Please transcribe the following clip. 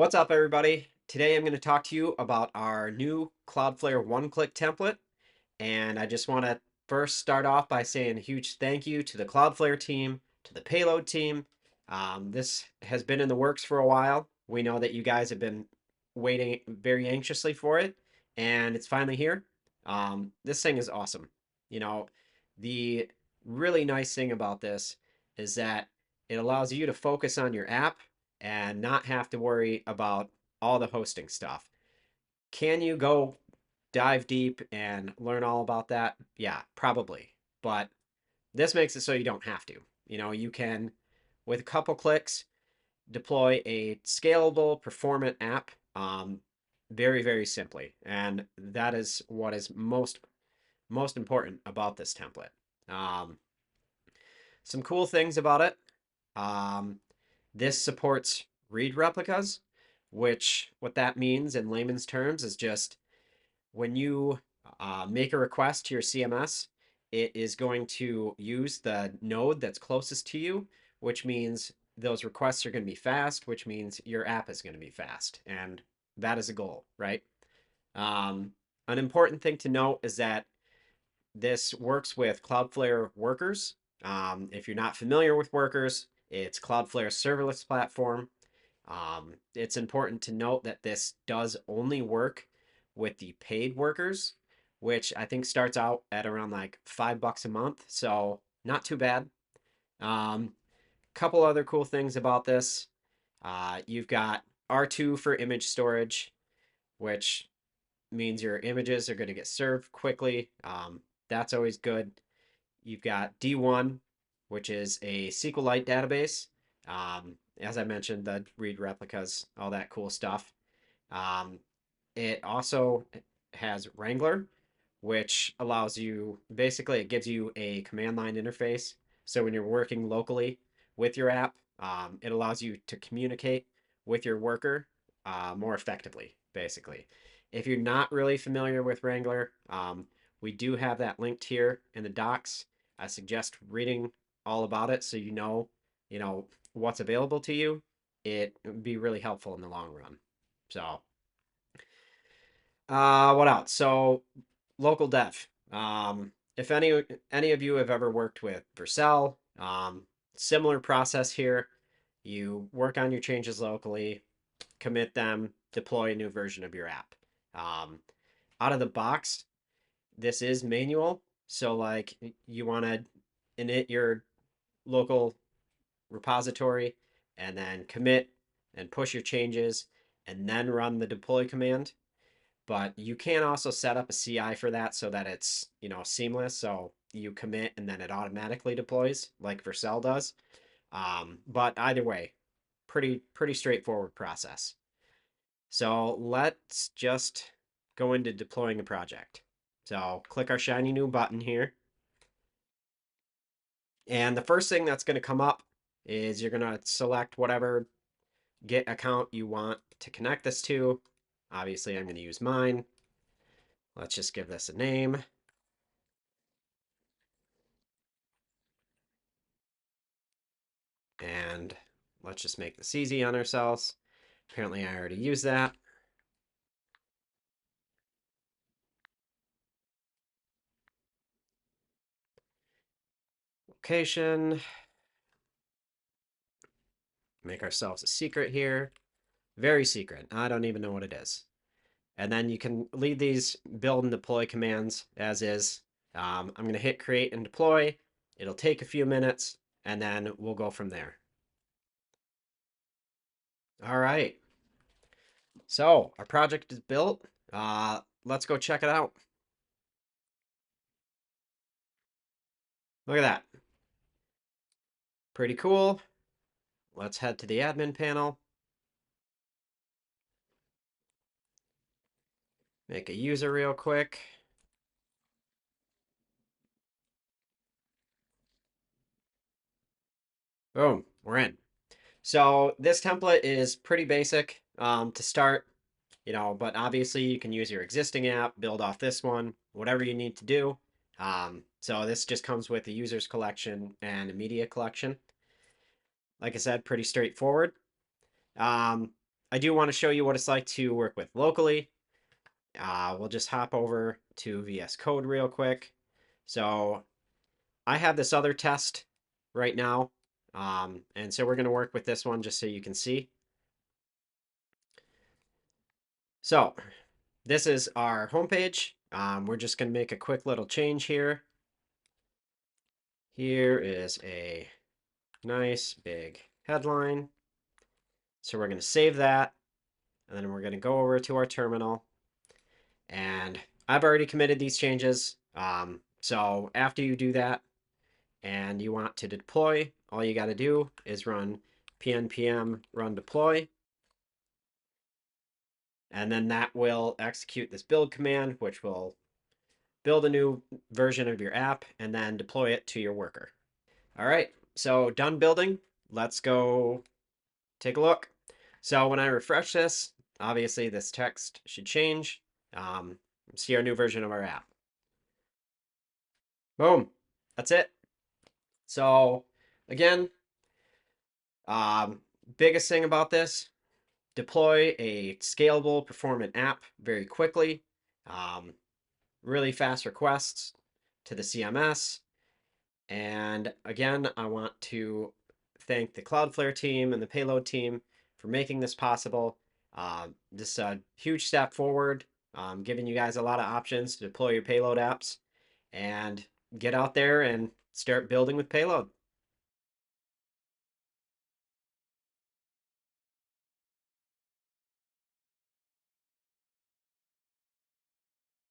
What's up, everybody? Today I'm going to talk to you about our new Cloudflare one-click template. And I just want to first start off by saying a huge thank you to the Cloudflare team, to the Payload team. This has been in the works for a while. We know that you guys have been waiting very anxiously for it, and it's finally here. This thing is awesome. You know, the really nice thing about this is that it allows you to focus on your app and not have to worry about all the hosting stuff. Can you go dive deep and learn all about that? Yeah, probably. But this makes it so you don't have to. You can, with a couple clicks, deploy a scalable, performant app very, very simply. And that is what is most important about this template. Um, some cool things about it. Um, this supports read replicas, which what that means in layman's terms is just when you make a request to your CMS, it is going to use the node that's closest to you, which means those requests are going to be fast, which means your app is going to be fast. And that is a goal, right? Um, an important thing to note is that this works with Cloudflare Workers. If you're not familiar with Workers, it's Cloudflare's serverless platform. It's important to note that this does only work with the paid workers, which I think starts out at around like $5 a month. So not too bad. Couple other cool things about this. You've got R2 for image storage, which means your images are going to get served quickly. That's always good. You've got D1, which is a SQLite database. As I mentioned, the read replicas, all that cool stuff. Um, it also has Wrangler, which allows you, basically, it gives you a command line interface. So when you're working locally with your app, it allows you to communicate with your worker more effectively, basically. If you're not really familiar with Wrangler, we do have that linked here in the docs. I suggest reading all about it so you know what's available to you. It would be really helpful in the long run. So, what else? So, local dev. If any of you have ever worked with Vercel, similar process here. You work on your changes locally, commit them, deploy a new version of your app. Um, Out of the box, this is manual. So like you want to init your local repository and then commit and push your changes and then run the deploy command. But you can also set up a CI for that so that it's, seamless. So you commit and then it automatically deploys like Vercel does. But either way, pretty straightforward process. So let's just go into deploying a project. So click our shiny new button here. And the first thing that's going to come up is you're going to select whatever Git account you want to connect this to. Obviously, I'm going to use mine. Let's just give this a name. And let's just make this easy on ourselves. Apparently, I already used that. Location. Make ourselves a secret here. Very secret. I don't even know what it is. And then you can leave these build and deploy commands as is. I'm going to hit create and deploy. It'll take a few minutes, and then we'll go from there. All right. So our project is built. Let's go check it out. Look at that. Pretty cool. Let's head to the admin panel. Make a user real quick. Boom, we're in. So this template is pretty basic to start, but obviously you can use your existing app, build off this one, whatever you need to do. So this just comes with a users collection and a media collection. Like I said, pretty straightforward. Um, I do want to show you what it's like to work with locally. We'll just hop over to VS Code real quick. So I have this other test right now. And so we're going to work with this one just so you can see. So this is our homepage. We're just going to make a quick little change here. Here is a nice big headline. So we're going to save that. And then we're going to go over to our terminal. And I've already committed these changes. So after you do that and you want to deploy, all you got to do is run pnpm run deploy. And then that will execute this build command, which will build a new version of your app and then deploy it to your worker. All right, so done building. Let's go take a look. So when I refresh this, obviously this text should change. See our new version of our app. Boom, that's it. So again, biggest thing about this, deploy a scalable, performant app very quickly. Really fast requests to the CMS. And again, I want to thank the Cloudflare team and the Payload team for making this possible. This is a huge step forward, giving you guys a lot of options to deploy your Payload apps and get out there and start building with Payload.